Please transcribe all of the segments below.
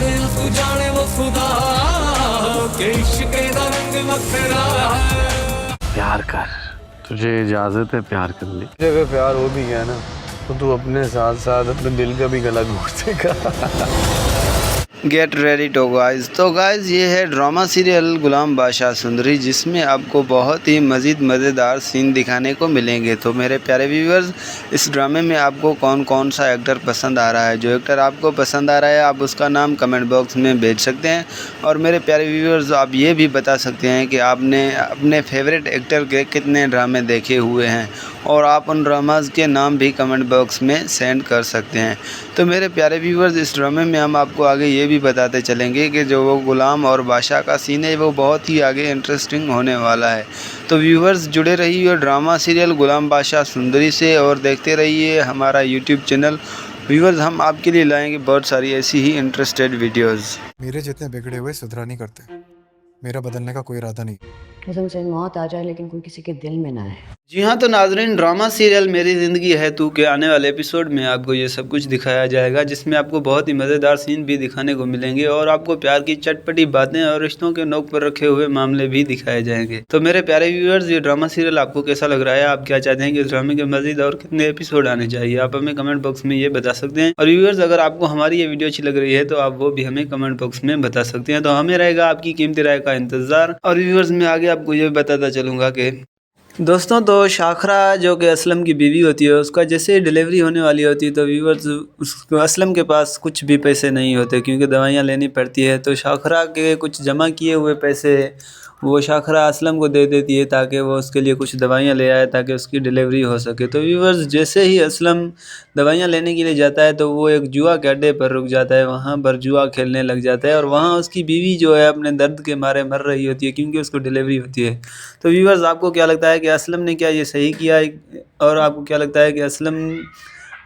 तू जाने वो खुदा के इश्क दा रंग वखरा है। प्यार कर, तुझे इजाजत है प्यार करने की। अगर प्यार हो भी गया ना तो तू अपने साथ साथ अपने दिल का भी गला घोट देगा। Get ready too guys. तो गाइज ये है ड्रामा सीरियल गुलाम बादशाह सुंदरी, जिसमें आपको बहुत ही मज़ेदार सीन दिखाने को मिलेंगे। तो मेरे प्यारे व्यूअर्स, इस ड्रामे में आपको कौन कौन सा एक्टर पसंद आ रहा है, जो एक्टर आपको पसंद आ रहा है आप उसका नाम कमेंट बॉक्स में भेज सकते हैं। और मेरे प्यारे व्यूअर्स, आप ये भी बता सकते हैं कि आपने अपने फेवरेट एक्टर के कितने ड्रामे देखे हुए हैं, और आप उन ड्रामाज के नाम भी कमेंट बॉक्स में सेंड कर सकते हैं। तो मेरे प्यारे व्यूअर्स, इस ड्रामे में हम आपको आगे ये भी बताते चलेंगे कि जो वो गुलाम और बादशाह का सीन है वो बहुत ही आगे इंटरेस्टिंग होने वाला है। तो व्यूअर्स, जुड़े रहिए ड्रामा सीरियल गुलाम बादशाह सुंदरी से और देखते रहिए हमारा यूट्यूब चैनल। व्यूअर्स, हम आपके लिए लाएंगे बहुत सारी ऐसी ही इंटरेस्टेड वीडियोज़। मेरे जितने बिगड़े हुए सुधरा नहीं करते, मेरा बदलने का कोई इरादा नहीं। कसम से मौत आ जाए लेकिन कोई किसी के दिल में ना है। जी हाँ, तो नाजरीन, ड्रामा सीरियल मेरी ज़िंदगी है तू के आने वाले एपिसोड में आपको ये सब कुछ दिखाया जाएगा, जिसमें आपको बहुत ही मज़ेदार सीन भी दिखाने को मिलेंगे और आपको प्यार की चटपटी बातें और रिश्तों के नोक पर रखे हुए मामले भी दिखाए जाएंगे। तो मेरे प्यारे व्यूअर्स, ये ड्रामा सीरियल आपको कैसा लग रहा है, आप क्या चाहते हैं कि इस ड्रामे के मजीद और कितने एपिसोड आने चाहिए, आप हमें कमेंट बॉक्स में ये बता सकते हैं। और व्यूअर्स, अगर आपको हमारी ये वीडियो अच्छी लग रही है तो आप वो भी हमें कमेंट बॉक्स में बता सकते हैं। तो हमें रहेगा आपकी कीमती राय का इंतजार। और व्यूअर्स, मैं आगे आपको ये बताता चलूँगा कि दोस्तों, तो शाखरा जो कि असलम की बीवी होती है, उसका जैसे डिलीवरी होने वाली होती है तो व्यूअर्स, उसको असलम के पास कुछ भी पैसे नहीं होते क्योंकि दवाइयाँ लेनी पड़ती है। तो शाखरा के कुछ जमा किए हुए पैसे वो शाखरा असलम को दे देती है ताकि वो उसके लिए कुछ दवाइयाँ ले आए ताकि उसकी डिलीवरी हो सके। तो व्यूअर्स, जैसे ही असलम दवाइयाँ लेने के लिए जाता है तो वो एक जुआ के अड्डे पर रुक जाता है, वहाँ पर जुआ खेलने लग जाता है और वहाँ उसकी बीवी जो है अपने दर्द के मारे मर रही होती है क्योंकि उसको डिलीवरी होती है। तो व्यूअर्स, आपको क्या लगता है कि असलम ने क्या ये सही किया, और आपको क्या लगता है कि असलम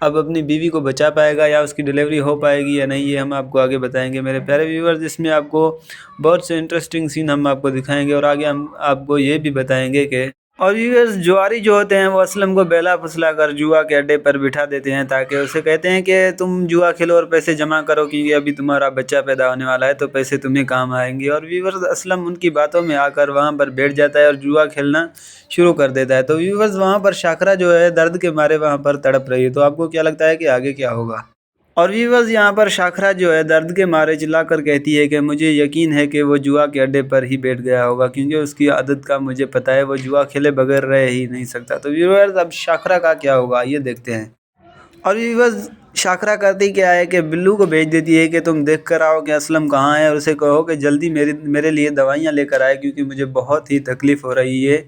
अब अपनी बीवी को बचा पाएगा या उसकी डिलीवरी हो पाएगी या नहीं, ये हम आपको आगे बताएंगे मेरे प्यारे व्यूअर्स। इसमें आपको बहुत से इंटरेस्टिंग सीन हम आपको दिखाएंगे और आगे हम आपको ये भी बताएंगे कि और व्यूअर्स, जुआरी जो होते हैं वो असलम को बेला फुसला कर जुआ के अड्डे पर बिठा देते हैं ताकि उसे कहते हैं कि तुम जुआ खेलो और पैसे जमा करो क्योंकि अभी तुम्हारा बच्चा पैदा होने वाला है तो पैसे तुम्हें काम आएंगे। और व्यूअर्स, असलम उनकी बातों में आकर वहाँ पर बैठ जाता है और जुआ खेलना शुरू कर देता है। तो व्यूअर्स, वहाँ पर शाखरा जो है दर्द के मारे वहाँ पर तड़प रही है। तो आपको क्या लगता है कि आगे क्या होगा? और व्यूअर्स, यहाँ पर शाखरा जो है दर्द के मारे चिल्लाकर कहती है कि मुझे यकीन है कि वो जुआ के अड्डे पर ही बैठ गया होगा क्योंकि उसकी आदत का मुझे पता है, वो जुआ खेले बगैर रह ही नहीं सकता। तो व्यूअर्स, अब शाखरा का क्या होगा ये देखते हैं। और व्यूअर्स, शाखरा करती क्या है कि बिल्लू को भेज देती है कि तुम देख कर आओ कि असलम कहाँ है और उसे कहो कि जल्दी मेरे लिए दवाइयाँ लेकर आए क्योंकि मुझे बहुत ही तकलीफ़ हो रही है।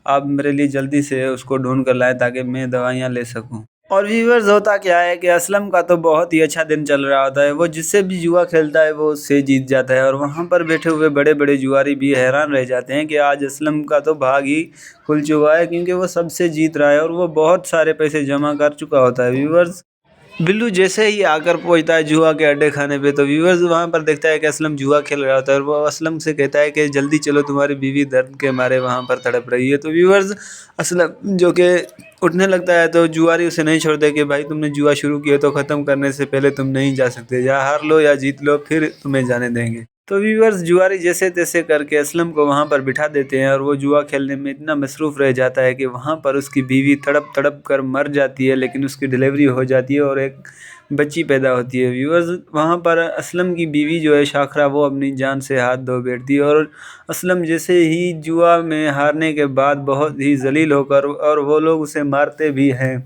आप मेरे लिए जल्दी से उसको ढूंढ कर लाएँ ताकि मैं दवाइयाँ ले सकूँ। और व्यूअर्स, होता क्या है कि असलम का तो बहुत ही अच्छा दिन चल रहा होता है, वो जिससे भी जुआ खेलता है वो उससे जीत जाता है। और वहाँ पर बैठे हुए बड़े बड़े जुआरी भी हैरान रह जाते हैं कि आज असलम का तो भाग ही खुल चुका है क्योंकि वो सबसे जीत रहा है और वो बहुत सारे पैसे जमा कर चुका होता है। व्यूअर्स, बिल्लू जैसे ही आकर पहुंचता है जुआ के अड्डे खाने पे तो व्यूअर्स वहाँ पर देखता है कि असलम जुआ खेल रहा होता है और वो असलम से कहता है कि जल्दी चलो, तुम्हारी बीवी दर्द के मारे वहाँ पर तड़प रही है। तो व्यूअर्स, असलम जो कि उठने लगता है तो जुआरी उसे नहीं छोड़ते कि भाई तुमने जुआ शुरू किया तो ख़त्म करने से पहले तुम नहीं जा सकते, या हार लो या जीत लो फिर तुम्हें जाने देंगे। तो व्यूअर्स, जुआरी जैसे तैसे करके असलम को वहाँ पर बिठा देते हैं और वो जुआ खेलने में इतना मसरूफ़ रह जाता है कि वहाँ पर उसकी बीवी तड़प तड़प कर मर जाती है, लेकिन उसकी डिलीवरी हो जाती है और एक बच्ची पैदा होती है। व्यूअर्स, वहाँ पर असलम की बीवी जो है शाखरा, वो अपनी जान से हाथ धो बैठती है और असलम जैसे ही जुआ में हारने के बाद बहुत ही जलील होकर और वो लोग उसे मारते भी हैं।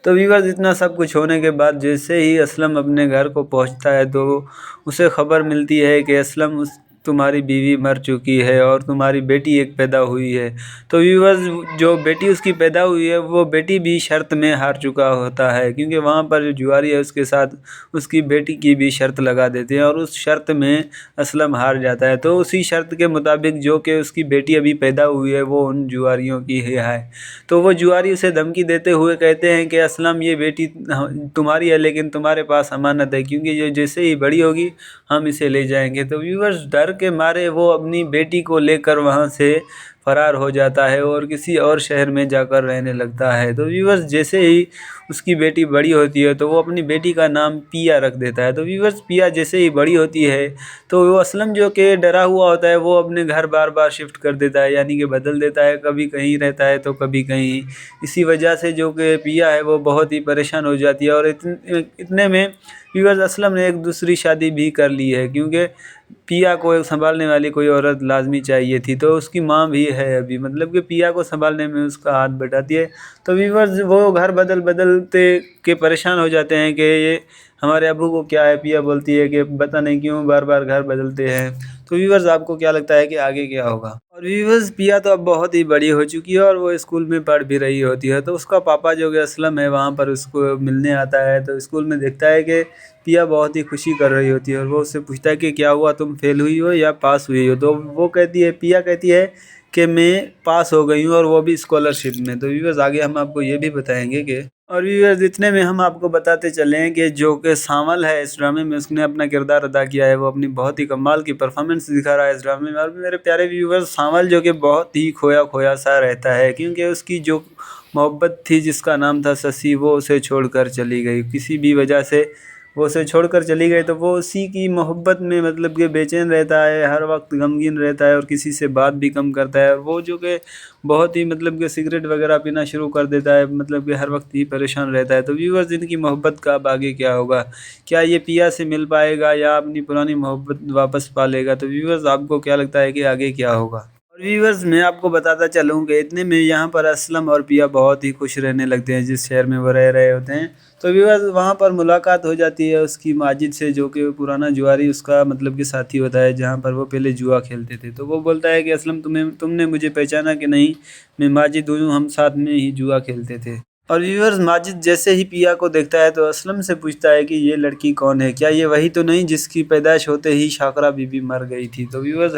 तो व्यूअर्स, इतना सब कुछ होने के बाद जैसे ही असलम अपने घर को पहुंचता है तो उसे खबर मिलती है कि असलम तुम्हारी बीवी मर चुकी है और तुम्हारी बेटी एक पैदा हुई है। तो व्यूअर्स, जो बेटी उसकी पैदा हुई है वो बेटी भी शर्त में हार चुका होता है क्योंकि वहाँ पर जो जुआरी है उसके साथ उसकी बेटी की भी शर्त लगा देते हैं और उस शर्त में असलम हार जाता है। तो उसी शर्त के मुताबिक जो कि उसकी बेटी अभी पैदा हुई है वो उन जुआरियों की है। तो वो जुआरी उसे धमकी देते हुए कहते हैं कि असलम, ये बेटी तुम्हारी है लेकिन तुम्हारे पास अमानत है क्योंकि ये जैसे ही बड़ी होगी हम इसे ले जाएंगे। तो व्यूअर्स, डर के मारे वो अपनी बेटी को लेकर वहाँ से फरार हो जाता है और किसी और शहर में जाकर रहने लगता है। तो व्यूअर्स जैसे ही उसकी बेटी बड़ी होती है तो वो अपनी बेटी का नाम पिया रख देता है। तो व्यूअर्स पिया जैसे ही बड़ी होती है तो वो असलम जो कि डरा हुआ होता है वो अपने घर बार बार शिफ्ट कर देता है, यानी कि बदल देता है, कभी कहीं रहता है तो कभी कहीं। इसी वजह से जो कि पिया है वो बहुत ही परेशान हो जाती है और इतने में व्यूअर्स असलम ने एक दूसरी शादी भी कर ली है, क्योंकि पिया को एक संभालने वाली कोई औरत लाजमी चाहिए थी। तो उसकी माँ भी है अभी, मतलब कि पिया को संभालने में उसका हाथ बटाती है। तो व्यूअर्स वो घर बदलते के परेशान हो जाते हैं कि ये हमारे अबू को क्या है। पिया बोलती है कि पता नहीं क्यों बार बार घर बदलते हैं। तो व्यूअर्स आपको क्या लगता है कि आगे क्या होगा? और व्यूअर्स पिया तो अब बहुत ही बड़ी हो चुकी है और वो स्कूल में पढ़ भी रही होती है। तो उसका पापा जो कि असलम है वहाँ पर उसको मिलने आता है। तो स्कूल में देखता है कि पिया बहुत ही खुशी कर रही होती है और वो उससे पूछता है कि क्या हुआ, तुम फेल हुई हो या पास हुई हो? तो वो कहती है, पिया कहती है कि मैं पास हो गई हूँ और वो भी स्कॉलरशिप में। तो व्यूअर्स आगे हम आपको ये भी बताएंगे कि और व्यूअर्स इतने में हम आपको बताते चलें कि जो कि सामल है इस ड्रामे में उसने अपना किरदार अदा किया है, वो अपनी बहुत ही कमाल की परफॉर्मेंस दिखा रहा है इस ड्रामे में। और मेरे प्यारे व्यूअर्स सामल जो कि बहुत ही खोया खोया सा रहता है, क्योंकि उसकी जो मोहब्बत थी जिसका नाम था शशि वो उसे छोड़कर चली गई। किसी भी वजह से वो उसे छोड़कर चली गई तो वो उसी की मोहब्बत में मतलब कि बेचैन रहता है, हर वक्त गमगीन रहता है और किसी से बात भी कम करता है। और वो जो कि बहुत ही मतलब कि सिगरेट वगैरह पीना शुरू कर देता है, मतलब कि हर वक्त ही परेशान रहता है। तो व्यूअर्स इनकी मोहब्बत का अब आगे क्या होगा? क्या ये पिया से मिल पाएगा या अपनी पुरानी मोहब्बत वापस पा लेगा? तो व्यूअर्स आपको क्या लगता है कि आगे क्या होगा? और व्यूअर्स मैं आपको बताता चलूँ कि इतने में यहाँ पर असलम और पिया बहुत ही खुश रहने लगते हैं जिस शहर में वो रह रहे होते हैं। तो व्यूअर्स वहाँ पर मुलाकात हो जाती है उसकी माजिद से, जो कि पुराना जुआरी उसका मतलब कि साथी होता है, जहाँ पर वो पहले जुआ खेलते थे। तो वो बोलता है कि असलम तुमने मुझे पहचाना कि नहीं? मैं माजिद हूँ, हम साथ में ही जुआ खेलते थे। और व्यूअर्स माजिद जैसे ही पिया को देखता है तो असलम से पूछता है कि ये लड़की कौन है, क्या ये वही तो नहीं जिसकी पैदाइश होते ही शाकरा बीबी मर गई थी? तो व्यूअर्स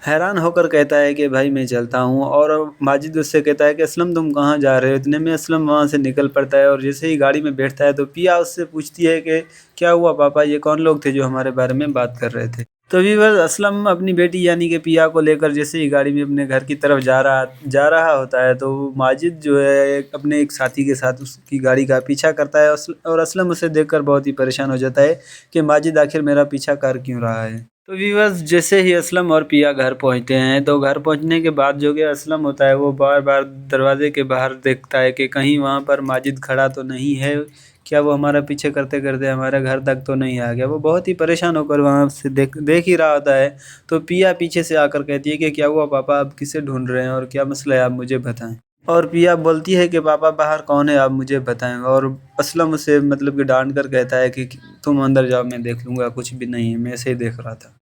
हैरान होकर कहता है कि भाई मैं चलता हूँ। और माजिद उससे कहता है कि असलम तुम कहाँ जा रहे हो? इतने में असलम वहाँ से निकल पड़ता है और जैसे ही गाड़ी में बैठता है तो पिया उससे पूछती है कि क्या हुआ पापा, ये कौन लोग थे जो हमारे बारे में बात कर रहे थे? तो व्यूअर्स असलम अपनी बेटी यानी कि पिया को लेकर जैसे ही गाड़ी में अपने घर की तरफ जा रहा होता है तो माजिद जो है अपने एक साथी के साथ उसकी गाड़ी का पीछा करता है और असलम उसे देखकर बहुत ही परेशान हो जाता है कि माजिद आखिर मेरा पीछा कर क्यों रहा है। तो व्यूअर्स जैसे ही असलम और पिया घर पहुंचते हैं तो घर पहुंचने के बाद जो कि असलम होता है वो बार बार दरवाजे के बाहर देखता है कि कहीं वहां पर माजिद खड़ा तो नहीं है, क्या वो हमारा पीछे करते करते हमारे घर तक तो नहीं आ गया? वो बहुत ही परेशान होकर वहाँ से देख ही रहा होता है। तो पिया पीछे से आकर कहती है कि क्या हुआ पापा, आप किसे ढूंढ रहे हैं और क्या मसला है, आप मुझे बताएं। और पिया बोलती है कि पापा बाहर कौन है, आप मुझे बताएं। और असलम उसे मतलब कि डांट कर कहता है कि तुम अंदर जाओ, मैं देख लूँगा, कुछ भी नहीं है, मैं ऐसे ही देख रहा था।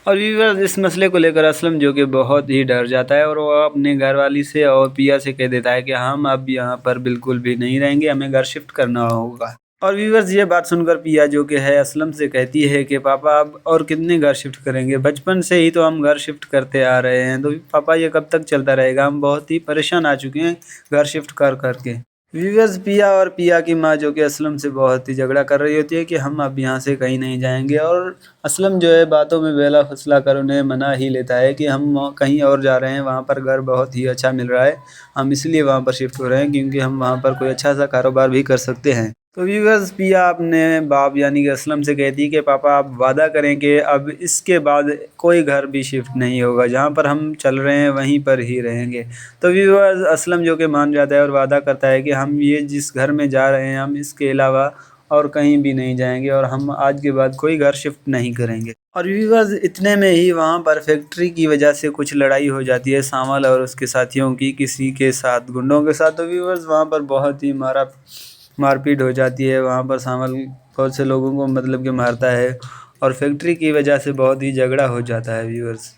और व्यूअर्स इस मसले को लेकर असलम जो कि बहुत ही डर जाता है और वो अपने घरवाली से और पिया से कह देता है कि हम अब यहाँ पर बिल्कुल भी नहीं रहेंगे, हमें घर शिफ्ट करना होगा। और व्यूअर्स ये बात सुनकर पिया जो कि है असलम से कहती है कि पापा अब और कितने घर शिफ्ट करेंगे, बचपन से ही तो हम घर शिफ्ट करते आ रहे हैं, तो पापा ये कब तक चलता रहेगा? हम बहुत ही परेशान आ चुके हैं घर शिफ्ट कर करके। व्यूअर्स पिया की माँ जो कि असलम से बहुत ही झगड़ा कर रही होती है कि हम अब यहाँ से कहीं नहीं जाएंगे। और असलम जो है बातों में बेला फसला कर उन्हें मना ही लेता है कि हम कहीं और जा रहे हैं, वहाँ पर घर बहुत ही अच्छा मिल रहा है, हम इसलिए वहाँ पर शिफ्ट हो रहे हैं क्योंकि हम वहाँ पर कोई अच्छा सा कारोबार भी कर सकते हैं। तो व्यूअर्स पिया अपने बाप यानी कि असलम से कहती है कि पापा आप वादा करें कि अब इसके बाद कोई घर भी शिफ्ट नहीं होगा, जहाँ पर हम चल रहे हैं वहीं पर ही रहेंगे। तो व्यूअर्स असलम जो कि मान जाता है और वादा करता है कि हम ये जिस घर में जा रहे हैं हम इसके अलावा और कहीं भी नहीं जाएंगे और हम आज के बाद कोई घर शिफ्ट नहीं करेंगे। और व्यूअर्स इतने में ही वहाँ पर फैक्ट्री की वजह से कुछ लड़ाई हो जाती है सामल और उसके साथियों की किसी के साथ, गुंडों के साथ। तो व्यूअर्स वहाँ पर बहुत ही मारपीट हो जाती है, वहाँ पर सामल बहुत से लोगों को मतलब कि मारता है और फैक्ट्री की वजह से बहुत ही झगड़ा हो जाता है व्यूअर्स।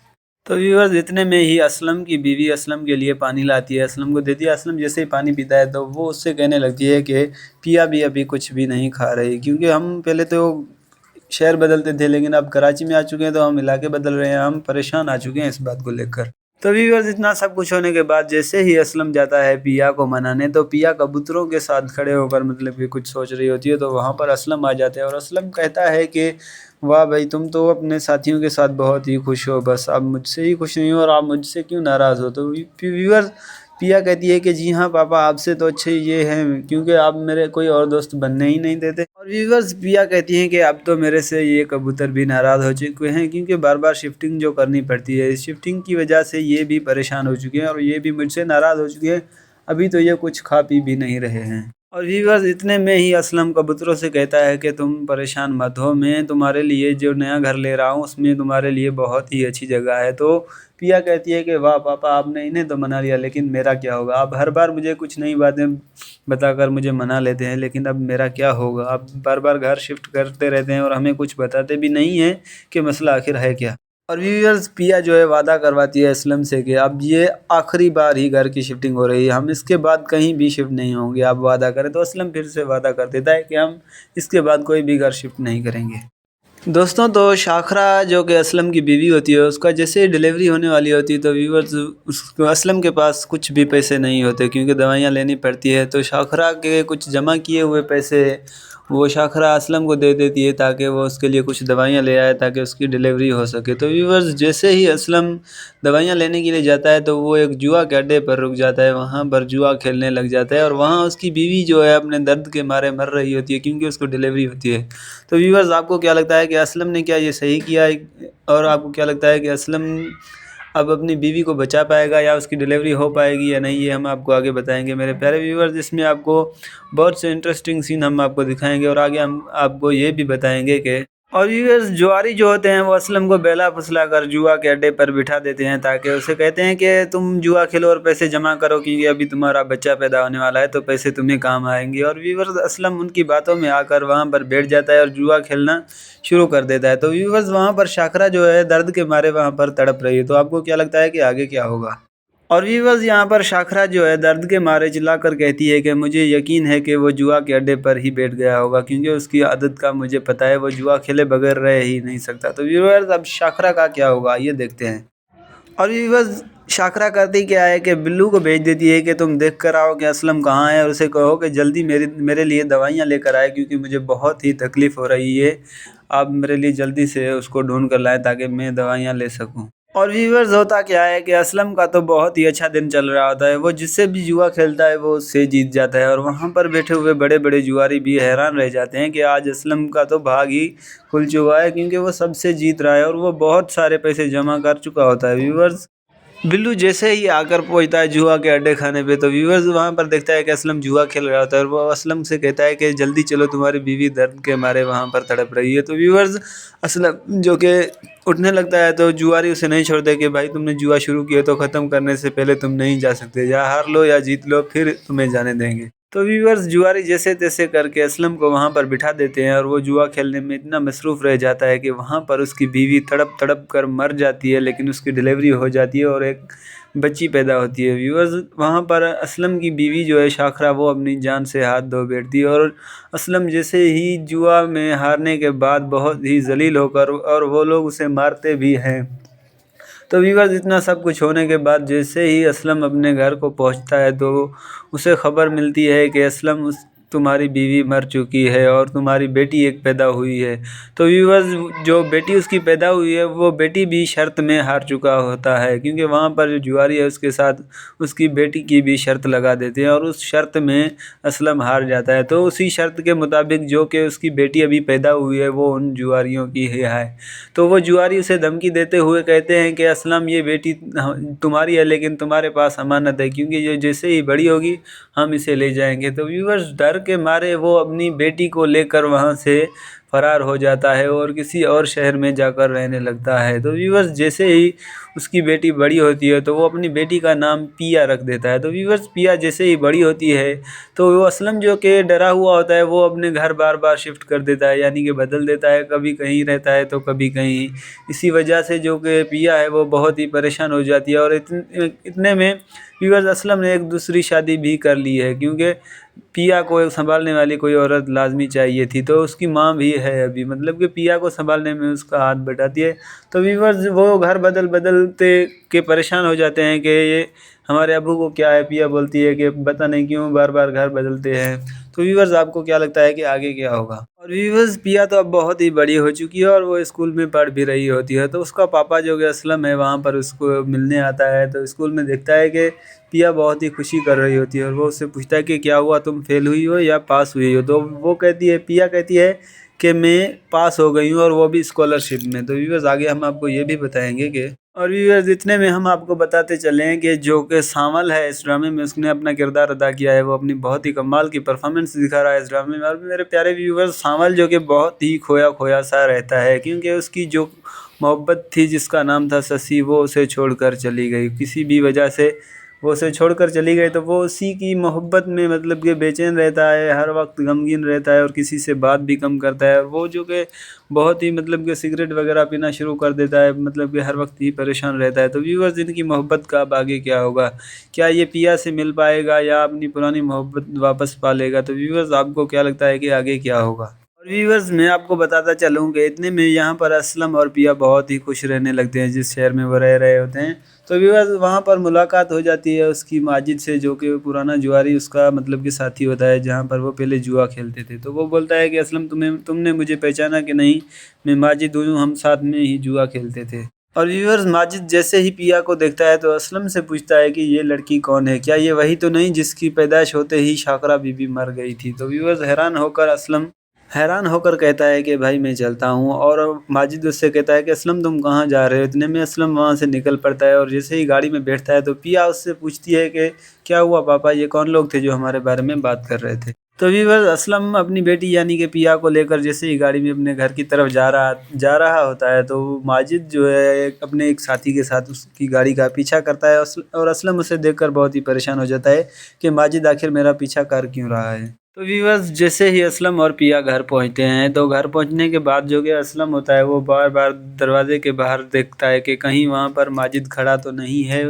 तो व्यूअर्स इतने में ही असलम की बीवी असलम के लिए पानी लाती है, असलम को देती है। असलम जैसे ही पानी पीता है तो वो उससे कहने लगती है कि पिया भी अभी कुछ भी नहीं खा रही, क्योंकि हम पहले तो शहर बदलते थे लेकिन अब कराची में आ चुके हैं तो हम इलाके बदल रहे हैं, हम परेशान आ चुके हैं इस बात को लेकर। तो व्यूअर्स इतना सब कुछ होने के बाद जैसे ही असलम जाता है पिया को मनाने, तो पिया कबूतरों के साथ खड़े होकर मतलब कि कुछ सोच रही होती है, तो वहाँ पर असलम आ जाते हैं और असलम कहता है कि वाह भाई, तुम तो अपने साथियों के साथ बहुत ही खुश हो, बस आप मुझसे ही खुश नहीं हो और आप मुझसे क्यों नाराज़ हो। तो व्यूअर्स पिया कहती है कि जी हाँ पापा, आपसे तो अच्छे ये हैं क्योंकि आप मेरे कोई और दोस्त बनने ही नहीं देते। और व्यूअर्स पिया कहती हैं कि अब तो मेरे से ये कबूतर भी नाराज़ हो चुके हैं क्योंकि बार बार शिफ्टिंग जो करनी पड़ती है, इस शिफ्टिंग की वजह से ये भी परेशान हो चुके हैं और ये भी मुझसे नाराज़ हो चुके हैं। अभी तो ये कुछ खा पी भी नहीं रहे हैं। और व्यूअर्स इतने में ही असलम कबूतरों से कहता है कि तुम परेशान मत हो, मैं तुम्हारे लिए जो नया घर ले रहा हूँ उसमें तुम्हारे लिए बहुत ही अच्छी जगह है। तो पिया कहती है कि वाह पापा, आपने इन्हें तो मना लिया, लेकिन मेरा क्या होगा। आप हर बार मुझे कुछ नई बातें बताकर मुझे मना लेते हैं, लेकिन अब मेरा क्या होगा। आप बार बार घर शिफ्ट करते रहते हैं और हमें कुछ बताते भी नहीं हैं कि मसला आखिर है क्या। और व्यूअर्स पिया जो है वादा करवाती है असलम से कि अब ये आखिरी बार ही घर की शिफ्टिंग हो रही है, हम इसके बाद कहीं भी शिफ्ट नहीं होंगे, आप वादा करें। तो असलम फिर से वादा कर देता है कि हम इसके बाद कोई भी घर शिफ्ट नहीं करेंगे। दोस्तों तो शाखरा जो कि असलम की बीवी होती है, उसका जैसे ही डिलीवरी होने वाली होती है तो व्यूअर्स उसको असलम के पास कुछ भी पैसे नहीं होते क्योंकि दवाइयाँ लेनी पड़ती है। तो शाखरा के कुछ जमा किए हुए पैसे वो शाखरा असलम को दे देती है ताकि वो उसके लिए कुछ दवाइयाँ ले आए ताकि उसकी डिलीवरी हो सके। तो व्यूअर्स जैसे ही असलम दवाइयाँ लेने के लिए जाता है तो वो एक जुआ के अड्डे पर रुक जाता है, वहाँ पर जुआ खेलने लग जाता है और वहाँ उसकी बीवी जो है अपने दर्द के मारे मर रही होती है क्योंकि उसको डिलीवरी होती है। तो व्यूअर्स आपको क्या लगता है कि असलम ने क्या ये सही किया है, और आपको क्या लगता है कि असलम अब अपनी बीवी को बचा पाएगा या उसकी डिलीवरी हो पाएगी या नहीं, ये हम आपको आगे बताएंगे मेरे प्यारे व्यूअर्स। इसमें आपको बहुत से इंटरेस्टिंग सीन हम आपको दिखाएंगे और आगे हम आपको ये भी बताएंगे कि और व्यूअर्स जुआरी जो होते हैं वो असलम को बेला फुसला कर जुआ के अड्डे पर बिठा देते हैं ताकि उसे कहते हैं कि तुम जुआ खेलो और पैसे जमा करो क्योंकि अभी तुम्हारा बच्चा पैदा होने वाला है तो पैसे तुम्हें काम आएंगे। और व्यूअर्स असलम उनकी बातों में आकर वहाँ पर बैठ जाता है और जुआ खेलना शुरू कर देता है। तो व्यूअर्स वहाँ पर शाखरा जो है दर्द के मारे वहाँ पर तड़प रही है। तो आपको क्या लगता है कि आगे क्या होगा। और व्यूअर्स यहाँ पर शाखरा जो है दर्द के मारे चिल्लाकर कहती है कि मुझे यकीन है कि वो जुआ के अड्डे पर ही बैठ गया होगा क्योंकि उसकी आदत का मुझे पता है, वो जुआ खेले बगैर रह ही नहीं सकता। तो व्यूअर्स अब शाखरा का क्या होगा ये देखते हैं। और व्यूअर्स शाखरा करती क्या है कि बिल्लू को भेज देती है कि तुम देख कर आओ कि असलम कहाँ है और उसे कहो कि जल्दी मेरे लिए दवाइयाँ लेकर आए क्योंकि मुझे बहुत ही तकलीफ़ हो रही है, आप मेरे लिए जल्दी से उसको ढूंढ कर लाएँ ताकि मैं दवाइयाँ ले सकूँ। और व्यूअर्स होता क्या है कि असलम का तो बहुत ही अच्छा दिन चल रहा होता है, वो जिससे भी जुआ खेलता है वो उससे जीत जाता है और वहाँ पर बैठे हुए बड़े बड़े जुआरी भी हैरान रह जाते हैं कि आज असलम का तो भाग ही खुल चुका है क्योंकि वो सबसे जीत रहा है और वो बहुत सारे पैसे जमा कर चुका होता है। व्यूअर्स बिल्लू जैसे ही आकर पहुंचता है जुआ के अड्डे खाने पे तो व्यूअर्स वहाँ पर देखता है कि असलम जुआ खेल रहा होता है और वो असलम से कहता है कि जल्दी चलो, तुम्हारी बीवी दर्द के मारे वहाँ पर तड़प रही है। तो व्यूअर्स असलम जो कि उठने लगता है तो जुआरी उसे नहीं छोड़ते कि भाई तुमने जुआ शुरू किया तो ख़त्म करने से पहले तुम नहीं जा सकते, या हार लो या जीत लो फिर तुम्हें जाने देंगे। तो व्यूअर्स जुआरी जैसे तैसे करके असलम को वहाँ पर बिठा देते हैं और वो जुआ खेलने में इतना मसरूफ़ रह जाता है कि वहाँ पर उसकी बीवी तड़प तड़प कर मर जाती है, लेकिन उसकी डिलीवरी हो जाती है और एक बच्ची पैदा होती है। व्यूअर्स वहाँ पर असलम की बीवी जो है शाखरा वो अपनी जान से हाथ धो बैठती है और असलम जैसे ही जुआ में हारने के बाद बहुत ही जलील होकर और वो लोग उसे मारते भी हैं। तो व्यूअर्स इतना सब कुछ होने के बाद जैसे ही असलम अपने घर को पहुंचता है तो उसे खबर मिलती है कि असलम तुम्हारी बीवी मर चुकी है और तुम्हारी बेटी एक पैदा हुई है। तो व्यूअर्स जो बेटी उसकी पैदा हुई है वो बेटी भी शर्त में हार चुका होता है क्योंकि वहाँ पर जो जुआरी है उसके साथ उसकी बेटी की भी शर्त लगा देते हैं और उस शर्त में असलम हार जाता है। तो उसी शर्त के मुताबिक जो कि उसकी बेटी अभी पैदा हुई है वो उन जुआरियों की है। तो वो जुआरी उसे धमकी देते हुए कहते हैं कि असलम ये बेटी तुम्हारी है लेकिन तुम्हारे पास अमानत है क्योंकि ये जैसे ही बड़ी होगी हम इसे ले जाएंगे। तो व्यूअर्स डर के मारे वो अपनी बेटी को लेकर वहाँ से फरार हो जाता है और किसी और शहर में जाकर रहने लगता है। तो व्यूअर्स जैसे ही उसकी बेटी बड़ी होती है तो वो अपनी बेटी का नाम पिया रख देता है। तो व्यूअर्स पिया जैसे ही बड़ी होती है तो वो असलम जो कि डरा हुआ होता है वो अपने घर बार बार शिफ्ट कर देता है, यानी कि बदल देता है, कभी कहीं रहता है तो कभी कहीं। इसी वजह से जो कि पिया है वो बहुत ही परेशान हो जाती है और इतने में व्यूअर्स असलम ने एक दूसरी शादी भी कर ली है क्योंकि पिया को संभालने वाली कोई औरत लाजमी चाहिए थी। तो उसकी माँ भी है अभी, मतलब कि पिया को संभालने में उसका हाथ बटाती है। तो व्यूअर्स वो घर बदलते के परेशान हो जाते हैं कि ये हमारे अबू को क्या है। पिया बोलती है कि पता नहीं क्यों बार बार घर बदलते हैं। तो व्यूअर्स आपको क्या लगता है कि आगे क्या होगा? और व्यूअर्स पिया तो अब बहुत ही बड़ी हो चुकी है और वो स्कूल में पढ़ भी रही होती है। तो उसका पापा जो कि असलम है वहाँ पर उसको मिलने आता है। तो स्कूल में देखता है कि पिया बहुत ही खुशी कर रही होती है और वो उससे पूछता है कि क्या हुआ, तुम फेल हुई हो या पास हुई हो? तो वो कहती है, पिया कहती है कि मैं पास हो गई हूँ और वो भी स्कॉलरशिप में। तो व्यूअर्स आगे हम आपको ये भी बताएंगे कि और व्यूअर्स इतने में हम आपको बताते चलें कि जो कि सावल है इस ड्रामे में उसने अपना किरदार अदा किया है। वो अपनी बहुत ही कमाल की परफॉर्मेंस दिखा रहा है इस ड्रामे में। और मेरे प्यारे व्यूअर्स सावल जो कि बहुत ही खोया खोया सा रहता है, क्योंकि उसकी जो मोहब्बत थी जिसका नाम था शशि, वो उसे छोड़कर चली गई। किसी भी वजह से वो उसे छोड़कर चली गई। तो वो उसी की मोहब्बत में मतलब कि बेचैन रहता है, हर वक्त गमगीन रहता है और किसी से बात भी कम करता है। और वो जो कि बहुत ही मतलब कि सिगरेट वगैरह पीना शुरू कर देता है, मतलब कि हर वक्त ही परेशान रहता है। तो व्यूअर्स इनकी मोहब्बत का अब आगे क्या होगा? क्या ये पिया से मिल पाएगा या अपनी पुरानी मोहब्बत वापस पा लेगा? तो व्यूअर्स आपको क्या लगता है कि आगे क्या होगा? और व्यूअर्स मैं आपको बताता चलूँ कि इतने में यहाँ पर असलम और पिया बहुत ही खुश रहने लगते हैं जिस शहर में वो रह रहे होते हैं। तो व्यूअर्स वहाँ पर मुलाकात हो जाती है उसकी माजिद से, जो कि पुराना जुआरी उसका मतलब कि साथी होता है, जहाँ पर वो पहले जुआ खेलते थे। तो वो बोलता है कि असलम तुमने मुझे पहचाना कि नहीं? मैं माजिद हूँ, हम साथ में ही जुआ खेलते थे। और व्यूअर्स माजिद जैसे ही पिया को देखता है तो असलम से पूछता है कि ये लड़की कौन है? क्या ये वही तो नहीं जिसकी पैदाइश होते ही शाकरा बीबी मर गई थी? तो व्यूअर्स हैरान होकर कहता है कि भाई मैं चलता हूँ। और माजिद उससे कहता है कि असलम तुम कहाँ जा रहे हो? इतने में असलम वहाँ से निकल पड़ता है और जैसे ही गाड़ी में बैठता है तो पिया उससे पूछती है कि क्या हुआ पापा, ये कौन लोग थे जो हमारे बारे में बात कर रहे थे? तो व्यूअर्स असलम अपनी बेटी यानी कि पिया को लेकर जैसे ही गाड़ी में अपने घर की तरफ जा रहा होता है तो माजिद जो है अपने एक साथी के साथ उसकी गाड़ी का पीछा करता है। और असलम उसे देखकर बहुत ही परेशान हो जाता है कि माजिद आखिर मेरा पीछा कर क्यों रहा है। तो व्यूअर्स जैसे ही असलम और पिया घर पहुंचते हैं तो घर पहुंचने के बाद जो कि असलम होता है वो बार बार दरवाजे के बाहर देखता है कि कहीं वहां पर माजिद खड़ा तो नहीं है,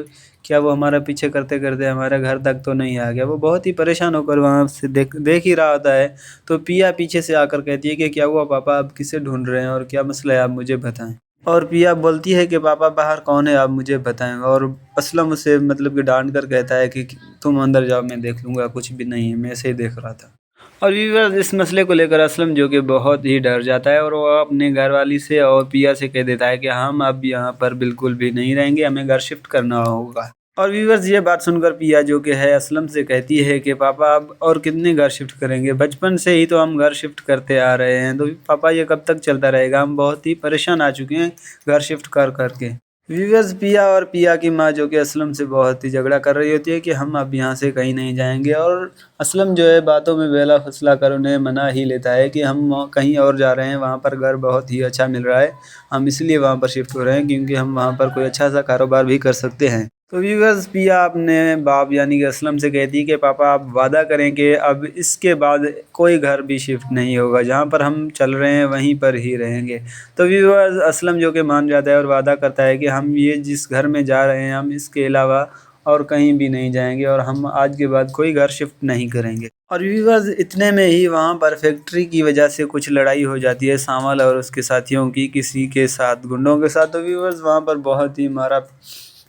क्या वो हमारा पीछे करते करते हमारे घर तक तो नहीं आ गया? वो बहुत ही परेशान होकर वहाँ से देख ही रहा होता है। तो पिया पीछे से आकर कहती है कि क्या हुआ पापा, आप किसे ढूंढ रहे हैं और क्या मसला है, आप मुझे बताएं। और पिया बोलती है कि पापा बाहर कौन है, आप मुझे बताएं। और असलम उसे मतलब कि डांट कर कहता है कि तुम अंदर जाओ, मैं देख लूँगा, कुछ भी नहीं है, मैं ऐसे ही देख रहा था। और व्यूअर्स इस मसले को लेकर असलम जो कि बहुत ही डर जाता है और वो अपने घरवाली से और पिया से कह देता है कि हम अब यहाँ पर बिल्कुल भी नहीं रहेंगे, हमें घर शिफ्ट करना होगा। और व्यूअर्स ये बात सुनकर पिया जो कि है असलम से कहती है कि पापा अब और कितने घर शिफ्ट करेंगे, बचपन से ही तो हम घर शिफ्ट करते आ रहे हैं, तो पापा ये कब तक चलता रहेगा? हम बहुत ही परेशान आ चुके हैं घर शिफ्ट कर करके। व्यूअर्स पिया और पिया की माँ जो कि असलम से बहुत ही झगड़ा कर रही होती है कि हम अब यहाँ से कहीं नहीं जाएंगे। और असलम जो है बातों में बेला फसला कर उन्हें मना ही लेता है कि हम कहीं और जा रहे हैं, वहाँ पर घर बहुत ही अच्छा मिल रहा है, हम इसलिए वहाँ पर शिफ्ट हो रहे हैं क्योंकि हम वहाँ पर कोई अच्छा सा कारोबार भी कर सकते हैं। तो व्यूअर्स पिया अपने बाप यानी कि असलम से कहती है कि पापा आप वादा करें कि अब इसके बाद कोई घर भी शिफ्ट नहीं होगा, जहाँ पर हम चल रहे हैं वहीं पर ही रहेंगे। तो व्यूअर्स असलम जो कि मान जाता है और वादा करता है कि हम ये जिस घर में जा रहे हैं हम इसके अलावा और कहीं भी नहीं जाएंगे और हम आज के बाद कोई घर शिफ्ट नहीं करेंगे। और व्यूअर्स इतने में ही वहाँ पर फैक्ट्री की वजह से कुछ लड़ाई हो जाती है सावल और उसके साथियों की किसी के साथ, गुंडों के साथ। तो व्यूअर्स वहाँ पर बहुत ही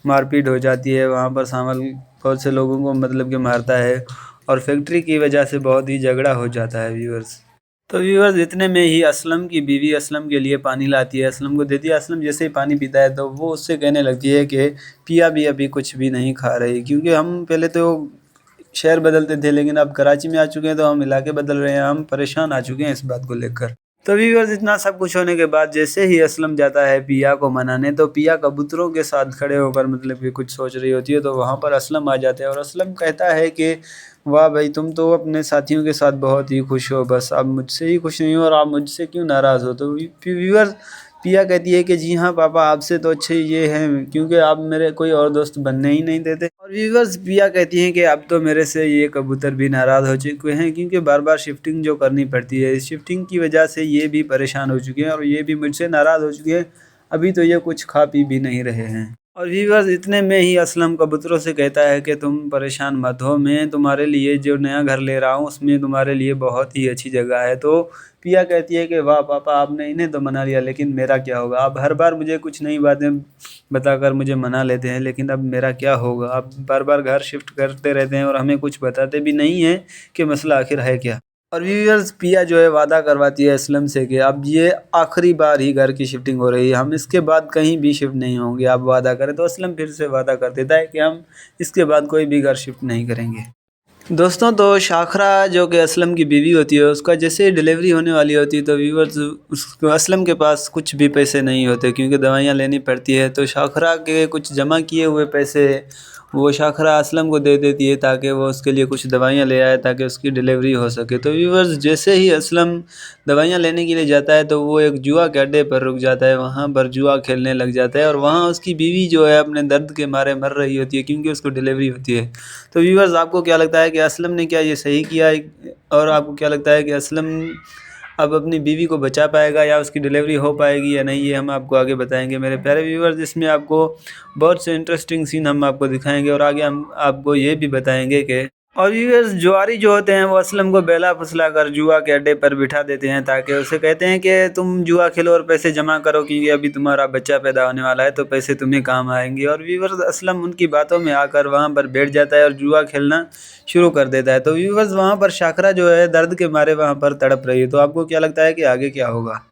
मारपीट हो जाती है। वहाँ पर सावल बहुत से लोगों को मतलब कि मारता है और फैक्ट्री की वजह से बहुत ही झगड़ा हो जाता है व्यूअर्स। तो व्यूअर्स इतने में ही असलम की बीवी असलम के लिए पानी लाती है, असलम को देती है। असलम जैसे ही पानी पीता है तो वो उससे कहने लगती है कि पिया भी अभी कुछ भी नहीं खा रही, क्योंकि हम पहले तो शहर बदलते थे लेकिन अब कराची में आ चुके हैं तो हम इलाके बदल रहे हैं, हम परेशान आ चुके हैं इस बात को लेकर। तो व्यूअर्स इतना सब कुछ होने के बाद जैसे ही असलम जाता है पिया को मनाने तो पिया कबूतरों के साथ खड़े होकर मतलब कि कुछ सोच रही होती है। तो वहाँ पर असलम आ जाते हैं और असलम कहता है कि वाह भाई, तुम तो अपने साथियों के साथ बहुत ही खुश हो, बस आप मुझसे ही खुश नहीं हो और आप मुझसे क्यों नाराज़ हो? तो व्यूअर्स पिया कहती है कि जी हाँ पापा, आपसे तो अच्छे ये हैं क्योंकि आप मेरे कोई और दोस्त बनने ही नहीं देते। और व्यूअर्स पिया कहती हैं कि अब तो मेरे से ये कबूतर भी नाराज़ हो चुके हैं क्योंकि बार बार शिफ्टिंग जो करनी पड़ती है, इस शिफ्टिंग की वजह से ये भी परेशान हो चुके हैं और ये भी मुझसे नाराज़ हो चुके हैं। अभी तो ये कुछ खा पी भी नहीं रहे हैं। और व्यूअर्स इतने में ही असलम कबूतरों से कहता है कि तुम परेशान मत हो, मैं तुम्हारे लिए जो नया घर ले रहा हूँ उसमें तुम्हारे लिए बहुत ही अच्छी जगह है। तो पिया कहती है कि वाह पापा, आपने इन्हें तो मना लिया, लेकिन मेरा क्या होगा? आप हर बार मुझे कुछ नई बातें बताकर मुझे मना लेते हैं, लेकिन अब मेरा क्या होगा? आप बार बार घर शिफ्ट करते रहते हैं और हमें कुछ बताते भी नहीं हैं कि मसला आखिर है क्या। और व्यूअर्स पिया जो है वादा करवाती है असलम से कि अब ये आखिरी बार ही घर की शिफ्टिंग हो रही है, हम इसके बाद कहीं भी शिफ्ट नहीं होंगे, आप वादा करें। तो असलम फिर से वादा कर देता है कि हम इसके बाद कोई भी घर शिफ्ट नहीं करेंगे। दोस्तों तो शाखरा जो कि असलम की बीवी होती है, उसका जैसे डिलीवरी होने वाली होती है तो व्यूअर्स उसको असलम के पास कुछ भी पैसे नहीं होते क्योंकि दवाइयाँ लेनी पड़ती है। तो शाखरा के कुछ जमा किए हुए पैसे वो शाखरा असलम को दे देती है ताकि वो उसके लिए कुछ दवाइयाँ ले आए ताकि उसकी डिलीवरी हो सके। तो व्यूअर्स जैसे ही असलम दवाइयाँ लेने के लिए जाता है तो वो एक जुआ के अड्डे पर रुक जाता है, वहाँ पर जुआ खेलने लग जाता है और वहाँ उसकी बीवी जो है अपने दर्द के मारे मर रही होती है क्योंकि उसको डिलीवरी होती है। तो व्यूअर्स आपको क्या लगता है कि असलम ने क्या ये सही किया और आपको क्या लगता है कि असलम अब अपनी बीवी को बचा पाएगा या उसकी डिलीवरी हो पाएगी या नहीं, ये हम आपको आगे बताएंगे मेरे प्यारे व्यूअर्स। इसमें आपको बहुत से इंटरेस्टिंग सीन हम आपको दिखाएंगे और आगे हम आपको ये भी बताएंगे कि और व्यूअर्स जुआरी जो होते हैं वो असलम को बेला फुसला कर जुआ के अड्डे पर बिठा देते हैं ताकि उसे कहते हैं कि तुम जुआ खेलो और पैसे जमा करो क्योंकि अभी तुम्हारा बच्चा पैदा होने वाला है तो पैसे तुम्हें काम आएंगे। और व्यूअर्स असलम उनकी बातों में आकर वहाँ पर बैठ जाता है और जुआ खेलना शुरू कर देता है। तो व्यूअर्स वहाँ पर शाखरा जो है दर्द के मारे वहाँ पर तड़प रही है। तो आपको क्या लगता है कि आगे क्या होगा?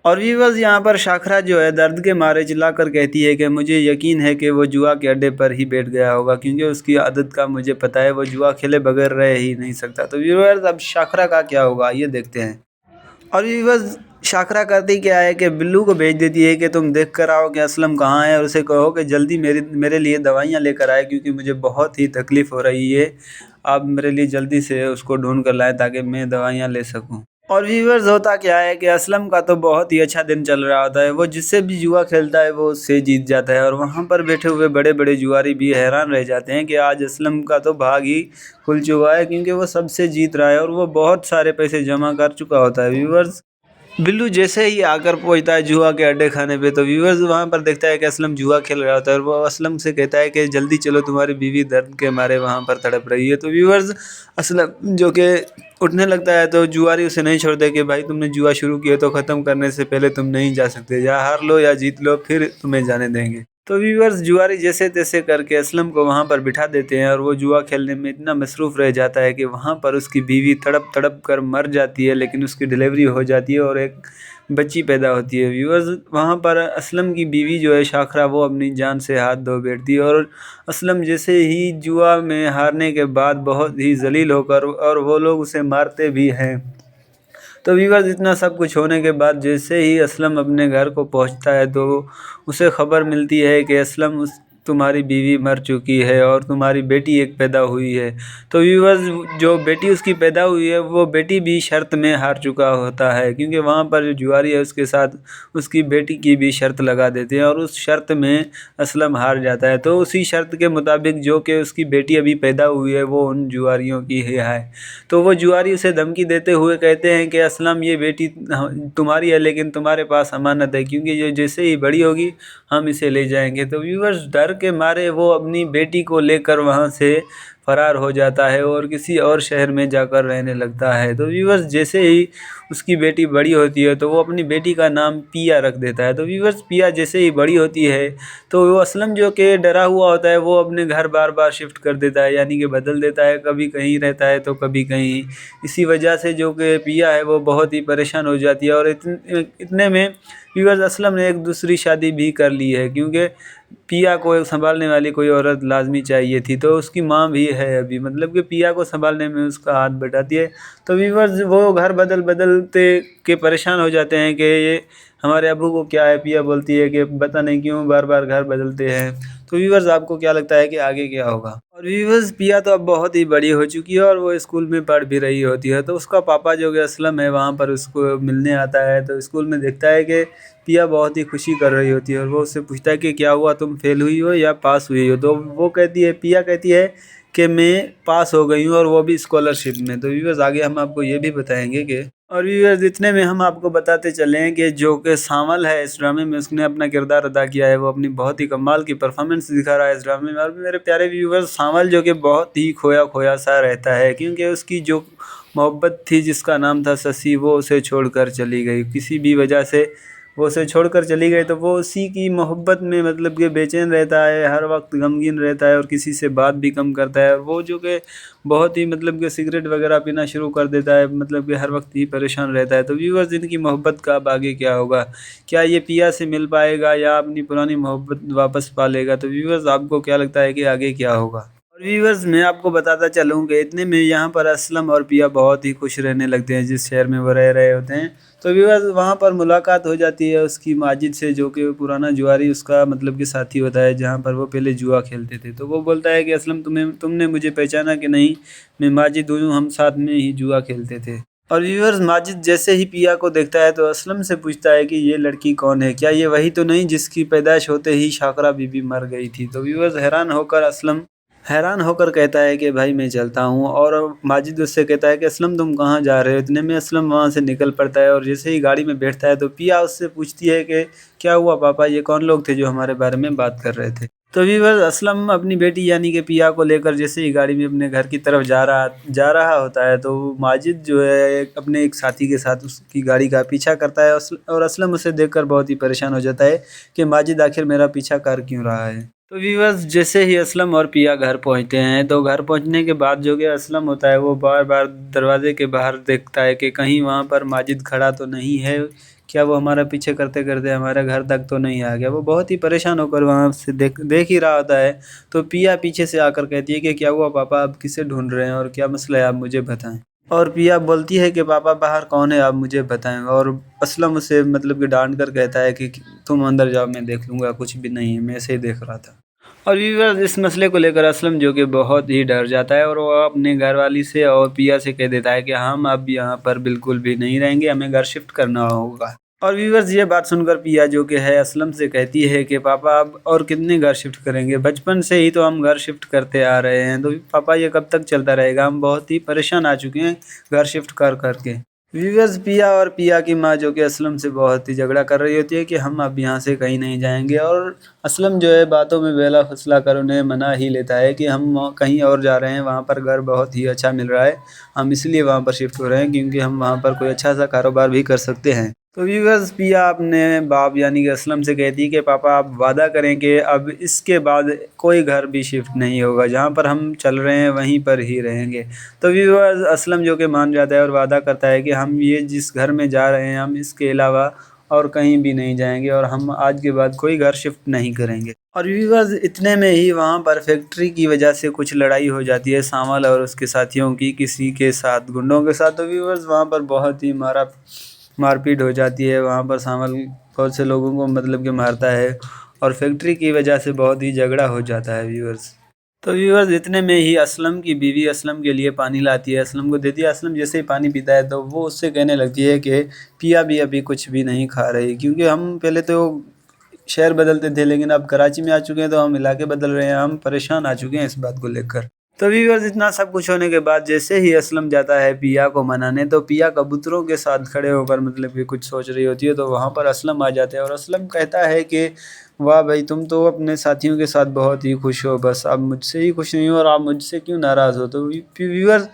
और व्यूअर्स यहाँ पर शाखरा जो है दर्द के मारे चिल्लाकर कहती है कि मुझे यकीन है कि वो जुआ के अड्डे पर ही बैठ गया होगा क्योंकि उसकी आदत का मुझे पता है, वो जुआ खेले बगैर रह ही नहीं सकता। तो व्यूअर्स अब शाखरा का क्या होगा ये देखते हैं। और व्यूअर्स शाखरा करती क्या है कि बिल्लू को भेज देती है कि तुम देख कर आओ कि असलम कहाँ है और उसे कहो कि जल्दी मेरे लिए दवाइयाँ लेकर आए क्योंकि मुझे बहुत ही तकलीफ़ हो रही है, आप मेरे लिए जल्दी से उसको ढूंढ कर लाएँ ताकि मैं दवाइयाँ ले सकूँ। और व्यूअर्स होता क्या है कि असलम का तो बहुत ही अच्छा दिन चल रहा होता है, वो जिससे भी जुआ खेलता है वो उससे जीत जाता है और वहाँ पर बैठे हुए बड़े बड़े जुआरी भी हैरान रह जाते हैं कि आज असलम का तो भाग ही खुल चुका है क्योंकि वो सबसे जीत रहा है और वो बहुत सारे पैसे जमा कर चुका होता है। व्यूअर्स बिल्लू जैसे ही आकर पहुंचता है जुआ के अड्डे खाने पे तो व्यूअर्स वहाँ पर देखता है कि असलम जुआ खेल रहा होता है और वो असलम से कहता है कि जल्दी चलो, तुम्हारी बीवी दर्द के मारे वहाँ पर तड़प रही है। तो व्यूअर्स असलम जो कि उठने लगता है तो जुआरी उसे नहीं छोड़ते कि भाई तुमने जुआ शुरू किया तो ख़त्म करने से पहले तुम नहीं जा सकते, या हार लो या जीत लो फिर तुम्हें जाने देंगे। तो व्यूअर्स जुआरी जैसे तैसे करके असलम को वहाँ पर बिठा देते हैं और वो जुआ खेलने में इतना मसरूफ़ रह जाता है कि वहाँ पर उसकी बीवी तड़प तड़प कर मर जाती है, लेकिन उसकी डिलीवरी हो जाती है और एक बच्ची पैदा होती है। व्यूअर्स वहाँ पर असलम की बीवी जो है शाखरा वो अपनी जान से हाथ धो बैठती है और असलम जैसे ही जुआ में हारने के बाद बहुत ही जलील होकर और वो लोग उसे मारते भी हैं। तो व्यूअर्स इतना सब कुछ होने के बाद जैसे ही असलम अपने घर को पहुंचता है तो उसे खबर मिलती है कि असलम तुम्हारी बीवी मर चुकी है और तुम्हारी बेटी एक पैदा हुई है। तो व्यूअर्स जो बेटी उसकी पैदा हुई है वो बेटी भी शर्त में हार चुका होता है क्योंकि वहाँ पर जो जुआरी है उसके साथ उसकी बेटी की भी शर्त लगा देते हैं और उस शर्त में असलम हार जाता है। तो उसी शर्त के मुताबिक जो कि उसकी बेटी अभी पैदा हुई है वो उन जुआरियों की है। तो वो जुआरी उसे धमकी देते हुए कहते हैं कि असलम ये बेटी तुम्हारी है लेकिन तुम्हारे पास अमानत है क्योंकि ये जैसे ही बड़ी होगी हम इसे ले जाएंगे। तो व्यूअर्स डर के मारे वो अपनी बेटी को लेकर वहाँ से फरार हो जाता है और किसी और शहर में जाकर रहने लगता है। तो व्यूअर्स जैसे ही उसकी बेटी बड़ी होती है तो वो अपनी बेटी का नाम पिया रख देता है। तो व्यूअर्स पिया जैसे ही बड़ी होती है तो वो असलम जो कि डरा हुआ होता है वो अपने घर बार बार शिफ्ट कर देता है, यानी कि बदल देता है, कभी कहीं रहता है तो कभी कहीं। इसी वजह से जो कि पिया है वो बहुत ही परेशान हो जाती है और इतने में व्यूअर्स असलम ने एक दूसरी शादी भी कर ली है क्योंकि पिया को संभालने वाली कोई औरत लाजमी चाहिए थी। तो उसकी माँ भी है अभी, मतलब कि पिया को संभालने में उसका हाथ बटाती है। तो व्यूअर्स वो घर बदलते के परेशान हो जाते हैं कि ये हमारे अबू को क्या है। पिया बोलती है कि पता नहीं क्यों बार बार घर बदलते हैं। तो व्यूअर्स आपको क्या लगता है कि आगे क्या होगा? और व्यूअर्स पिया तो अब बहुत ही बड़ी हो चुकी है और वो स्कूल में पढ़ भी रही होती है। तो उसका पापा जो कि असलम है वहाँ पर उसको मिलने आता है तो स्कूल में देखता है कि पिया बहुत ही खुशी कर रही होती है और वो उससे पूछता है कि क्या हुआ, तुम फेल हुई हो या पास हुई हो? तो वो कहती है, पिया कहती है कि मैं पास हो गई हूँ और वो भी स्कॉलरशिप में। तो व्यूअर्स आगे हम आपको ये भी बताएंगे कि और व्यूअर्स इतने में हम आपको बताते चलें कि जो कि सावल है इस ड्रामे में, उसने अपना किरदार अदा किया है, वो अपनी बहुत ही कमाल की परफॉर्मेंस दिखा रहा है इस ड्रामे में। और मेरे प्यारे व्यूअर्स, सावल जो कि बहुत ही खोया खोया सा रहता है, क्योंकि उसकी जो मोहब्बत थी जिसका नाम था शशि, वो उसे छोड़कर चली गई किसी भी वजह से। वो उसे छोड़कर चली गई तो वो उसी की मोहब्बत में मतलब कि बेचैन रहता है, हर वक्त गमगीन रहता है और किसी से बात भी कम करता है। और वो जो कि बहुत ही मतलब कि सिगरेट वगैरह पीना शुरू कर देता है, मतलब कि हर वक्त ही परेशान रहता है। तो व्यूअर्स, इनकी मोहब्बत का अब आगे क्या होगा? क्या ये पिया से मिल पाएगा या अपनी पुरानी मोहब्बत वापस पा लेगा? तो व्यूअर्स, आपको क्या लगता है कि आगे क्या होगा? और व्यूअर्स, मैं आपको बताता चलूँ कि इतने में यहाँ पर असलम और पिया बहुत ही खुश रहने लगते हैं जिस शहर में वो रह रहे होते हैं। तो व्यूअर्स, वहाँ पर मुलाकात हो जाती है उसकी माजिद से, जो कि पुराना जुआरी उसका मतलब कि साथी होता है, जहाँ पर वो पहले जुआ खेलते थे। तो वो बोलता है कि असलम, तुमने मुझे पहचाना कि नहीं? मैं माजिद हूँ, हम साथ में ही जुआ खेलते थे। और व्यूअर्स, माजिद जैसे ही पिया को देखता है तो असलम से पूछता है कि ये लड़की कौन है? क्या ये वही तो नहीं जिसकी पैदाइश होते ही शाकरा बीबी मर गई थी? तो व्यूअर्स, हैरान होकर कहता है कि भाई मैं चलता हूँ। और माजिद उससे कहता है कि असलम, तुम कहाँ जा रहे हो? इतने में असलम वहाँ से निकल पड़ता है और जैसे ही गाड़ी में बैठता है तो पिया उससे पूछती है कि क्या हुआ पापा, ये कौन लोग थे जो हमारे बारे में बात कर रहे थे? तो व्यूअर्स, असलम अपनी बेटी यानी कि पिया को लेकर जैसे ही गाड़ी में अपने घर की तरफ जा रहा होता है, तो माजिद जो है अपने एक साथी के साथ उसकी गाड़ी का पीछा करता है। और असलम उसे देखकर बहुत ही परेशान हो जाता है कि माजिद आखिर मेरा पीछा कर क्यों रहा है। तो व्यूअर्स, जैसे ही असलम और पिया घर पहुंचते हैं तो घर पहुंचने के बाद जो कि असलम होता है वो बार बार दरवाजे के बाहर देखता है कि कहीं वहां पर माजिद खड़ा तो नहीं है, क्या वो हमारा पीछे करते करते हमारे घर तक तो नहीं आ गया? वो बहुत ही परेशान होकर वहां से देख ही रहा होता है। तो पिया पीछे से आकर कहती है कि क्या हुआ पापा, आप किसे ढूंढ रहे हैं और क्या मसला है, आप मुझे बताएं। और पिया बोलती है कि पापा बाहर कौन है, आप मुझे बताएं। और असलम उसे मतलब कि डांट कर कहता है कि तुम अंदर जाओ, मैं देख लूँगा, कुछ भी नहीं है, मैं ऐसे ही देख रहा था। और व्यूअर्स, इस मसले को लेकर असलम जो कि बहुत ही डर जाता है और वो अपने घरवाली से और पिया से कह देता है कि हम अब यहाँ पर बिल्कुल भी नहीं रहेंगे, हमें घर शिफ्ट करना होगा। और व्यूअर्स, ये बात सुनकर पिया जो कि है असलम से कहती है कि पापा अब और कितने घर शिफ्ट करेंगे? बचपन से ही तो हम घर शिफ्ट करते आ रहे हैं, तो पापा ये कब तक चलता रहेगा? हम बहुत ही परेशान आ चुके हैं घर शिफ्ट कर करके। व्यूअर्स, पिया और पिया की माँ जो कि असलम से बहुत ही झगड़ा कर रही होती है कि हम अब यहाँ से कहीं नहीं जाएंगे। और असलम जो है बातों में बेला फसला कर उन्हें मना ही लेता है कि हम कहीं और जा रहे हैं, वहाँ पर घर बहुत ही अच्छा मिल रहा है, हम इसलिए वहाँ पर शिफ्ट हो रहे हैं क्योंकि हम वहाँ पर कोई अच्छा सा कारोबार भी कर सकते हैं। तो व्यूअर्स, पिया अपने बाप यानी कि असलम से कहती है कि पापा आप वादा करें कि अब इसके बाद कोई घर भी शिफ्ट नहीं होगा, जहाँ पर हम चल रहे हैं वहीं पर ही रहेंगे। तो व्यूअर्स, असलम जो कि मान जाता है और वादा करता है कि हम ये जिस घर में जा रहे हैं हम इसके अलावा और कहीं भी नहीं जाएंगे और हम आज के बाद कोई घर शिफ्ट नहीं करेंगे। और व्यूअर्स, इतने में ही वहाँ पर फैक्ट्री की वजह से कुछ लड़ाई हो जाती है सावल और उसके साथियों की किसी के साथ, गुंडों के साथ। तो व्यूअर्स, वहाँ पर बहुत ही मारपीट हो जाती है। वहाँ पर सावल बहुत से लोगों को मतलब कि मारता है और फैक्ट्री की वजह से बहुत ही झगड़ा हो जाता है व्यूअर्स। तो व्यूअर्स, इतने में ही असलम की बीवी असलम के लिए पानी लाती है, असलम को देती है। असलम जैसे ही पानी पीता है तो वो उससे कहने लगती है कि पिया भी अभी कुछ भी नहीं खा रही, क्योंकि हम पहले तो शहर बदलते थे लेकिन अब कराची में आ चुके हैं तो हम इलाके बदल रहे हैं, हम परेशान आ चुके हैं इस बात को लेकर। तो व्यूअर्स, इतना सब कुछ होने के बाद जैसे ही असलम जाता है पिया को मनाने, तो पिया कबूतरों के साथ खड़े होकर मतलब कि कुछ सोच रही होती है। तो वहाँ पर असलम आ जाते हैं और असलम कहता है कि वाह भाई, तुम तो अपने साथियों के साथ बहुत ही खुश हो, बस आप मुझसे ही खुश नहीं हो और आप मुझसे क्यों नाराज़ हो? तो व्यूअर्स,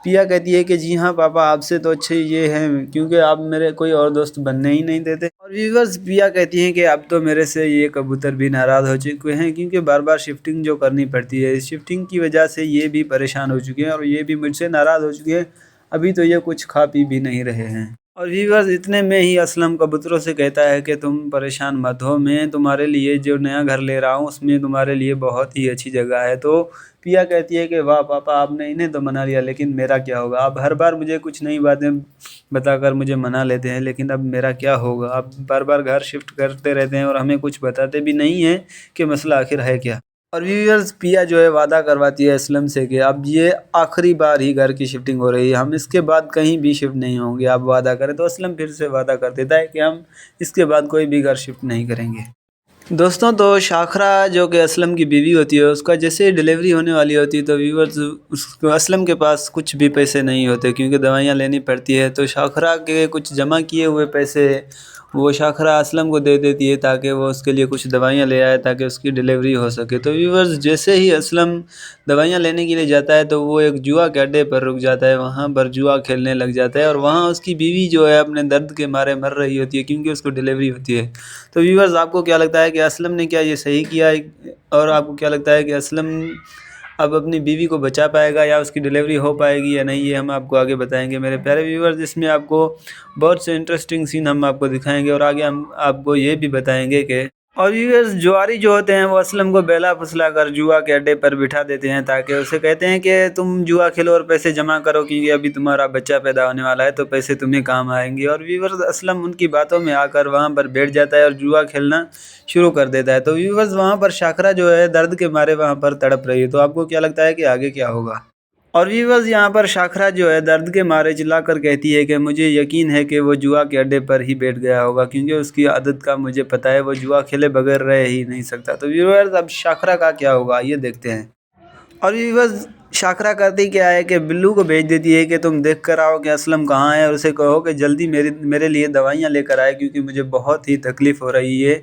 पिया कहती है कि जी हाँ पापा, आपसे तो अच्छे ये हैं क्योंकि आप मेरे कोई और दोस्त बनने ही नहीं देते। और व्यूअर्स, पिया कहती हैं कि अब तो मेरे से ये कबूतर भी नाराज़ हो चुके हैं क्योंकि बार बार शिफ्टिंग जो करनी पड़ती है, इस शिफ्टिंग की वजह से ये भी परेशान हो चुके हैं और ये भी मुझसे नाराज़ हो चुके हैं, अभी तो ये कुछ खा पी भी नहीं रहे हैं। और व्यूअर्स, इतने में ही असलम कबूतरों से कहता है कि तुम परेशान मत हो, मैं तुम्हारे लिए जो नया घर ले रहा हूँ उसमें तुम्हारे लिए बहुत ही अच्छी जगह है। तो पिया कहती है कि वाह पापा, आपने इन्हें तो मना लिया लेकिन मेरा क्या होगा? आप हर बार मुझे कुछ नई बातें बताकर मुझे मना लेते हैं, लेकिन अब मेरा क्या होगा? आप बार बार घर शिफ्ट करते रहते हैं और हमें कुछ बताते भी नहीं हैं कि मसला आखिर है क्या। और व्यूअर्स, पिया जो है वादा करवाती है असलम से कि अब ये आखिरी बार ही घर की शिफ्टिंग हो रही है, हम इसके बाद कहीं भी शिफ्ट नहीं होंगे, आप वादा करें। तो असलम फिर से वादा कर देता है कि हम इसके बाद कोई भी घर शिफ्ट नहीं करेंगे। दोस्तों तो शाखरा जो कि असलम की बीवी होती है, उसका जैसे ही डिलीवरी होने वाली होती है तो व्यूवर्स उसको असलम के पास कुछ भी पैसे नहीं होते क्योंकि दवाइयाँ लेनी पड़ती है। तो शाखरा के कुछ जमा किए हुए पैसे वो शाखरा असलम को दे देती है ताकि वो उसके लिए कुछ दवाइयाँ ले आए ताकि उसकी डिलीवरी हो सके। तो व्यूवर्स जैसे ही असलम दवाइयाँ लेने के लिए जाता है तो वो एक जुआ के अड्डे पर रुक जाता है, वहाँ पर जुआ खेलने लग जाता है और वहाँ उसकी बीवी जो है अपने दर्द के मारे मर रही होती है क्योंकि उसको डिलीवरी होती है। तो व्यूवर्स आपको क्या लगता है कि असलम ने क्या ये सही किया है, और आपको क्या लगता है कि असलम अब अपनी बीवी को बचा पाएगा या उसकी डिलीवरी हो पाएगी या नहीं, ये हम आपको आगे बताएंगे मेरे प्यारे व्यूवर्स। इसमें आपको बहुत से इंटरेस्टिंग सीन हम आपको दिखाएंगे और आगे हम आपको ये भी बताएंगे कि और व्यूअर्स जुआरी जो होते हैं वो असलम को बेला फुसला कर जुआ के अड्डे पर बिठा देते हैं ताकि उसे कहते हैं कि तुम जुआ खेलो और पैसे जमा करो क्योंकि अभी तुम्हारा बच्चा पैदा होने वाला है तो पैसे तुम्हें काम आएंगे। और व्यूअर्स असलम उनकी बातों में आकर वहाँ पर बैठ जाता है और जुआ खेलना शुरू कर देता है। तो व्यूअर्स वहाँ पर शाखरा जो है दर्द के मारे वहाँ पर तड़प रही है। तो आपको क्या लगता है कि आगे क्या होगा? और व्यूअर्स यहाँ पर शाखरा जो है दर्द के मारे चिल्लाकर कहती है कि मुझे यकीन है कि वो जुआ के अड्डे पर ही बैठ गया होगा क्योंकि उसकी आदत का मुझे पता है, वो जुआ खेले बगैर रह ही नहीं सकता। तो व्यूअर्स अब शाखरा का क्या होगा ये देखते हैं। और व्यूअर्स शाखरा करती क्या है कि बिल्लू को भेज देती है कि तुम देख कर आओ कि असलम कहाँ है और उसे कहो कि जल्दी मेरे लिए दवाइयाँ लेकर आए क्योंकि मुझे बहुत ही तकलीफ़ हो रही है,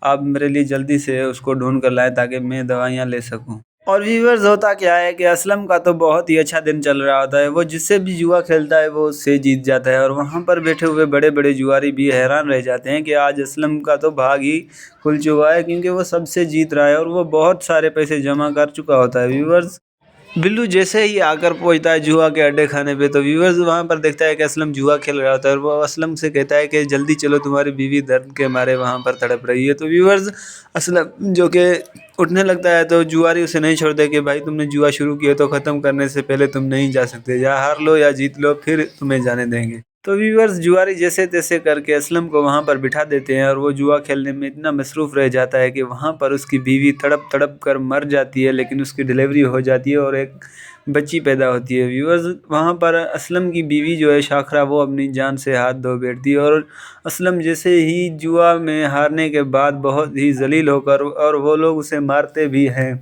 आप मेरे लिए जल्दी से उसको ढूंढ कर लाएँ ताकि मैं दवाइयाँ ले सकूँ। और व्यूअर्स होता क्या है कि असलम का तो बहुत ही अच्छा दिन चल रहा होता है, वो जिससे भी जुआ खेलता है वो उससे जीत जाता है और वहाँ पर बैठे हुए बड़े बड़े जुआरी भी हैरान रह जाते हैं कि आज असलम का तो भाग ही खुल चुका है क्योंकि वो सबसे जीत रहा है और वो बहुत सारे पैसे जमा कर चुका होता है। व्यूअर्स बिल्लू जैसे ही आकर पहुंचता है जुआ के अड्डे खाने पे तो व्यूअर्स वहाँ पर देखता है कि असलम जुआ खेल रहा होता है और वो असलम से कहता है कि जल्दी चलो तुम्हारी बीवी दर्द के मारे वहाँ पर तड़प रही है। तो व्यूअर्स असलम जो कि उठने लगता है तो जुआरी उसे नहीं छोड़ते कि भाई तुमने जुआ शुरू किया तो ख़त्म करने से पहले तुम नहीं जा सकते, या हार लो या जीत लो फिर तुम्हें जाने देंगे। तो व्यूअर्स जुआरी जैसे तैसे करके असलम को वहाँ पर बिठा देते हैं और वो जुआ खेलने में इतना मसरूफ़ रह जाता है कि वहाँ पर उसकी बीवी तड़प तड़प कर मर जाती है, लेकिन उसकी डिलीवरी हो जाती है और एक बच्ची पैदा होती है। व्यूअर्स वहाँ पर असलम की बीवी जो है शाखरा वो अपनी जान से हाथ धो बैठती है और असलम जैसे ही जुआ में हारने के बाद बहुत ही जलील होकर और वो लोग उसे मारते भी हैं।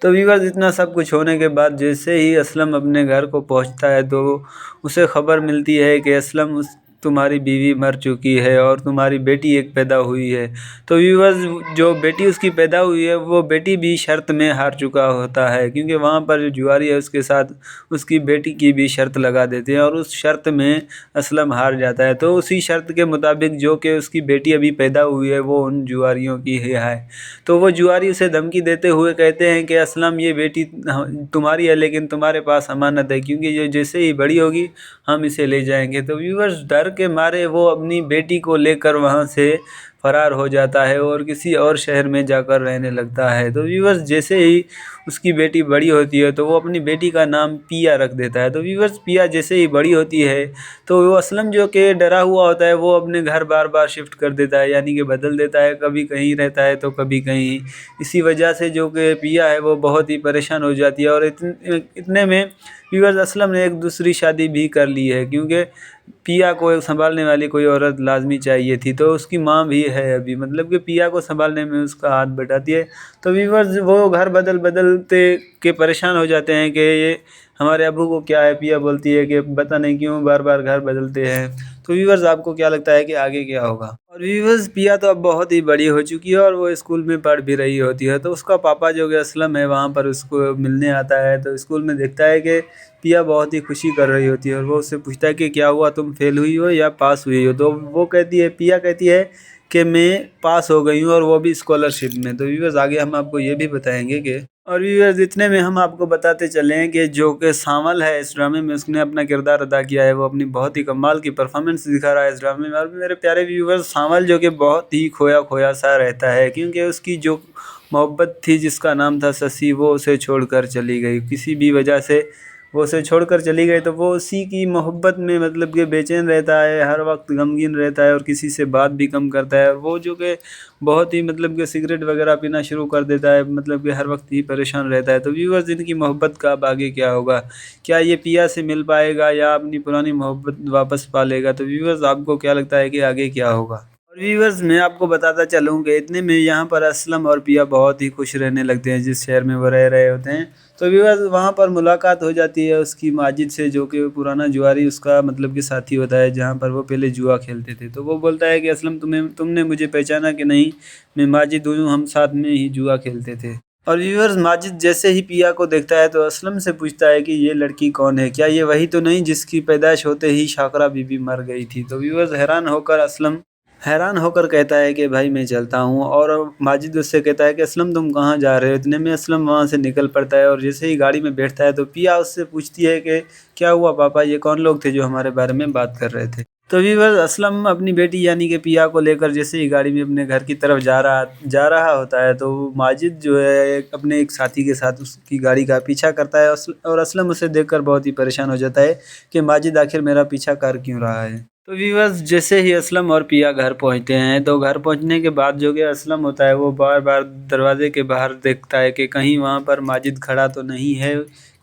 तो व्यूअर्स इतना सब कुछ होने के बाद जैसे ही असलम अपने घर को पहुंचता है तो उसे खबर मिलती है कि असलम तुम्हारी बीवी मर चुकी है और तुम्हारी बेटी एक पैदा हुई है। तो व्यूअर्स जो बेटी उसकी पैदा हुई है वो बेटी भी शर्त में हार चुका होता है क्योंकि वहाँ पर जो जुआरी है उसके साथ उसकी बेटी की भी शर्त लगा देते हैं और उस शर्त में असलम हार जाता है। तो उसी शर्त के मुताबिक जो कि उसकी बेटी अभी पैदा हुई है वो उन जुआरियों की है। तो वो जुआरी उसे धमकी देते हुए कहते हैं कि असलम ये बेटी तुम्हारी है लेकिन तुम्हारे पास अमानत है क्योंकि ये जैसे ही बड़ी होगी हम इसे ले जाएंगे। तो व्यूअर्स डर के मारे वो अपनी बेटी को लेकर वहाँ से फरार हो जाता है और किसी और शहर में जाकर रहने लगता है। तो व्यूअर्स जैसे ही उसकी बेटी बड़ी होती है तो वो अपनी बेटी का नाम पिया रख देता है। तो व्यूअर्स पिया जैसे ही बड़ी होती है तो वो असलम जो कि डरा हुआ होता है वो अपने घर बार बार शिफ्ट कर देता है, यानी कि बदल देता है, कभी कहीं रहता है तो कभी कहीं। इसी वजह से जो कि पिया है वो बहुत ही परेशान हो जाती है और इतने में व्यूअर्स असलम ने एक दूसरी शादी भी कर ली है क्योंकि पिया को संभालने वाली कोई औरत लाजमी चाहिए थी। तो उसकी माँ भी है अभी, मतलब कि पिया को संभालने में उसका हाथ बटाती है। तो व्यूअर्स वो घर बदलते के परेशान हो जाते हैं कि ये हमारे अबू को क्या है। पिया बोलती है कि पता नहीं क्यों बार बार घर बदलते हैं। तो व्यूअर्स आपको क्या लगता है कि आगे क्या होगा? और व्यूअर्स पिया तो अब बहुत ही बड़ी हो चुकी है और वो स्कूल में पढ़ भी रही होती है। तो उसका पापा जो कि असलम है वहाँ पर उसको मिलने आता है तो स्कूल में देखता है कि पिया बहुत ही खुशी कर रही होती है और वो उससे पूछता है कि क्या हुआ, तुम फेल हुई हो या पास हुई हो? तो वो कहती है, पिया कहती है कि मैं पास हो गई हूँ और वो भी स्कॉलरशिप में। तो व्यूअर्स आगे हम आपको ये भी बताएंगे कि और व्यूअर्स इतने में हम आपको बताते चलें कि जो कि सांवल है इस ड्रामे में उसने अपना किरदार अदा किया है, वो अपनी बहुत ही कमाल की परफॉर्मेंस दिखा रहा है इस ड्रामे में। और मेरे प्यारे व्यूअर्स सांवल जो कि बहुत ही खोया खोया सा रहता है क्योंकि उसकी जो मोहब्बत थी जिसका नाम था शशि वो उसे छोड़कर चली गई, किसी भी वजह से वो उसे छोड़कर चली गई। तो वो उसी की मोहब्बत में मतलब कि बेचैन रहता है, हर वक्त गमगीन रहता है और किसी से बात भी कम करता है। और वो जो कि बहुत ही मतलब कि सिगरेट वगैरह पीना शुरू कर देता है, मतलब कि हर वक्त ही परेशान रहता है। तो व्यूअर्स इनकी मोहब्बत का अब आगे क्या होगा? क्या ये पिया से मिल पाएगा या अपनी पुरानी मोहब्बत वापस पा लेगा? तो व्यूअर्स आपको क्या लगता है कि आगे क्या होगा? और व्यूअर्स मैं आपको बताता चलूँ कि इतने में यहाँ पर असलम और पिया बहुत ही खुश रहने लगते हैं जिस शहर में वो रह रहे होते हैं। तो व्यूअर्स वहाँ पर मुलाकात हो जाती है उसकी माजिद से, जो कि पुराना जुआरी उसका मतलब कि साथी होता है, जहाँ पर वो पहले जुआ खेलते थे। तो वो बोलता है कि असलम तुमने मुझे पहचाना कि नहीं, मैं माजिद हूँ, हम साथ में ही जुआ खेलते थे। और व्यूअर्स माजिद जैसे ही पिया को देखता है तो असलम से पूछता है कि ये लड़की कौन है, क्या ये वही तो नहीं जिसकी पैदाइश होते ही शाकरा बीबी मर गई थी। तो व्यूअर्स हैरान होकर कहता है कि भाई मैं चलता हूँ। और माजिद उससे कहता है कि असलम तुम कहाँ जा रहे हो। इतने में असलम वहाँ से निकल पड़ता है और जैसे ही गाड़ी में बैठता है तो पिया उससे पूछती है कि क्या हुआ पापा, ये कौन लोग थे जो हमारे बारे में बात कर रहे थे। तो व्यूअर्स असलम अपनी बेटी यानी कि पिया को लेकर जैसे ही गाड़ी में अपने घर की तरफ जा रहा होता है तो माजिद जो है अपने एक साथी के साथ उसकी गाड़ी का पीछा करता है और असलम उसे देखकर बहुत ही परेशान हो जाता है कि माजिद आखिर मेरा पीछा कर क्यों रहा है। तो व्यूअर्स जैसे ही असलम और पिया घर पहुंचते हैं तो घर पहुंचने के बाद जो कि असलम होता है वो बार बार दरवाजे के बाहर देखता है कि कहीं वहां पर माजिद खड़ा तो नहीं है,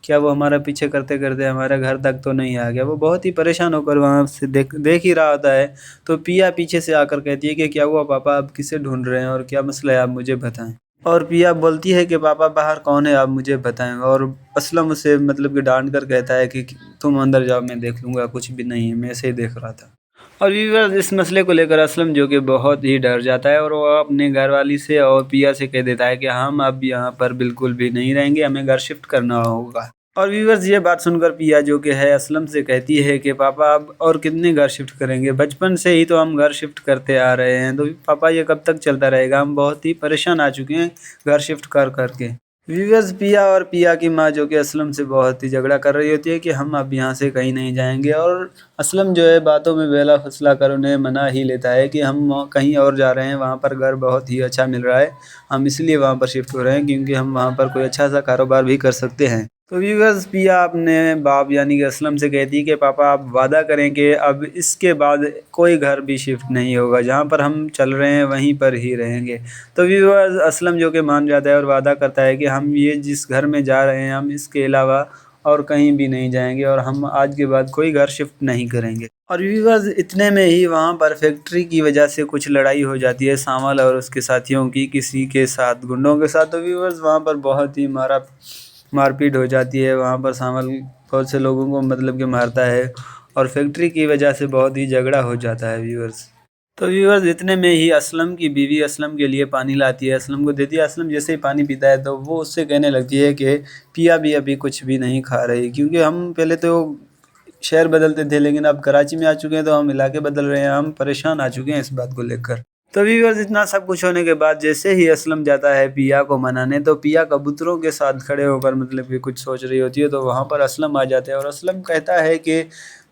क्या वो हमारा पीछे करते करते हमारे घर तक तो नहीं आ गया। वो बहुत ही परेशान होकर वहाँ से देख ही रहा होता है। तो पिया पीछे से आकर कहती है कि क्या हुआ पापा, आप किसे ढूंढ रहे हैं और क्या मसला है, आप मुझे बताएं। और पिया बोलती है कि पापा बाहर कौन है, आप मुझे बताएं। और असलम उसे मतलब कि डांट कर कहता है कि तुम अंदर जाओ, मैं देख लूँगा, कुछ भी नहीं है, मैं ऐसे ही देख रहा था। और व्यूअर्स इस मसले को लेकर असलम जो कि बहुत ही डर जाता है और वो अपने घरवाली से और पिया से कह देता है कि हम अब यहाँ पर बिल्कुल भी नहीं रहेंगे, हमें घर शिफ्ट करना होगा। और व्यूअर्स ये बात सुनकर पिया जो कि है असलम से कहती है कि पापा अब और कितने घर शिफ्ट करेंगे, बचपन से ही तो हम घर शिफ्ट करते आ रहे हैं, तो पापा ये कब तक चलता रहेगा, हम बहुत ही परेशान आ चुके हैं घर शिफ्ट कर करके। व्यूअर्स पिया और पिया की माँ जो कि असलम से बहुत ही झगड़ा कर रही होती है कि हम अब यहाँ से कहीं नहीं जाएंगे। और असलम जो है बातों में बेला फसला कर उन्हें मना ही लेता है कि हम कहीं और जा रहे हैं, वहाँ पर घर बहुत ही अच्छा मिल रहा है, हम इसलिए वहाँ पर शिफ्ट हो रहे हैं क्योंकि हम वहाँ पर कोई अच्छा सा कारोबार भी कर सकते हैं। तो व्यूअर्स पिया अपने बाप यानी कि असलम से कहती है कि पापा आप वादा करें कि अब इसके बाद कोई घर भी शिफ्ट नहीं होगा, जहाँ पर हम चल रहे हैं वहीं पर ही रहेंगे। तो व्यूअर्स असलम जो कि मान जाता है और वादा करता है कि हम ये जिस घर में जा रहे हैं हम इसके अलावा और कहीं भी नहीं जाएंगे और हम आज के बाद कोई घर शिफ्ट नहीं करेंगे। और व्यूअर्स इतने में ही वहाँ पर फैक्ट्री की वजह से कुछ लड़ाई हो जाती है सांवल और उसके साथियों की किसी के साथ, गुंडों के साथ। तो व्यूअर्स वहाँ पर बहुत ही मारपीट हो जाती है, वहाँ पर सांवल बहुत से लोगों को मतलब कि मारता है और फैक्ट्री की वजह से बहुत ही झगड़ा हो जाता है व्यूअर्स। तो व्यूअर्स इतने में ही असलम की बीवी असलम के लिए पानी लाती है, असलम को देती है। असलम जैसे ही पानी पीता है तो वो उससे कहने लगती है कि पिया भी अभी कुछ भी नहीं खा रही, क्योंकि हम पहले तो शहर बदलते थे लेकिन अब कराची में आ चुके हैं तो हम इलाके बदल रहे हैं, हम परेशान आ चुके हैं इस बात को लेकर। तो व्यूअर्स इतना सब कुछ होने के बाद जैसे ही असलम जाता है पिया को मनाने तो पिया कबूतरों के साथ खड़े होकर मतलब कि कुछ सोच रही होती है। तो वहाँ पर असलम आ जाते हैं और असलम कहता है कि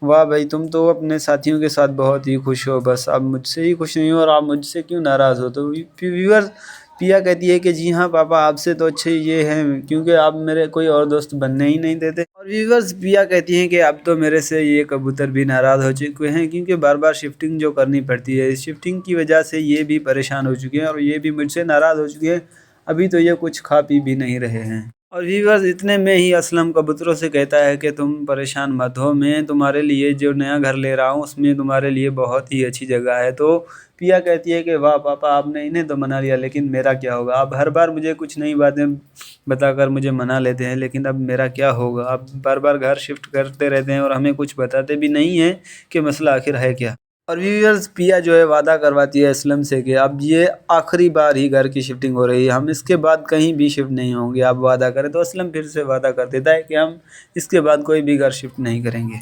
वाह भाई, तुम तो अपने साथियों के साथ बहुत ही खुश हो, बस आप मुझसे ही खुश नहीं हो और आप मुझसे क्यों नाराज़ हो। तो व्यूअर्स पिया कहती है कि जी हाँ पापा, आपसे तो अच्छे ये हैं क्योंकि आप मेरे कोई और दोस्त बनने ही नहीं देते। और व्यूअर्स पिया कहती हैं कि अब तो मेरे से ये कबूतर भी नाराज़ हो चुके हैं क्योंकि बार बार शिफ्टिंग जो करनी पड़ती है, इस शिफ्टिंग की वजह से ये भी परेशान हो चुके हैं और ये भी मुझसे नाराज़ हो चुके हैं, अभी तो ये कुछ खा पी भी नहीं रहे हैं। और व्यूअर्स इतने में ही असलम कबूतरों से कहता है कि तुम परेशान मत हो, मैं तुम्हारे लिए जो नया घर ले रहा हूँ उसमें तुम्हारे लिए बहुत ही अच्छी जगह है। तो पिया कहती है कि वाह पापा, आपने इन्हें तो मना लिया लेकिन मेरा क्या होगा, आप हर बार मुझे कुछ नई बातें बताकर मुझे मना लेते हैं लेकिन अब मेरा क्या होगा, आप बार बार घर शिफ्ट करते रहते हैं और हमें कुछ बताते भी नहीं हैं कि मसला आखिर है क्या। और व्यूअर्स पिया जो है वादा करवाती है असलम से कि अब ये आखिरी बार ही घर की शिफ्टिंग हो रही है, हम इसके बाद कहीं भी शिफ्ट नहीं होंगे, आप वादा करें। तो असलम फिर से वादा कर देता है कि हम इसके बाद कोई भी घर शिफ्ट नहीं करेंगे।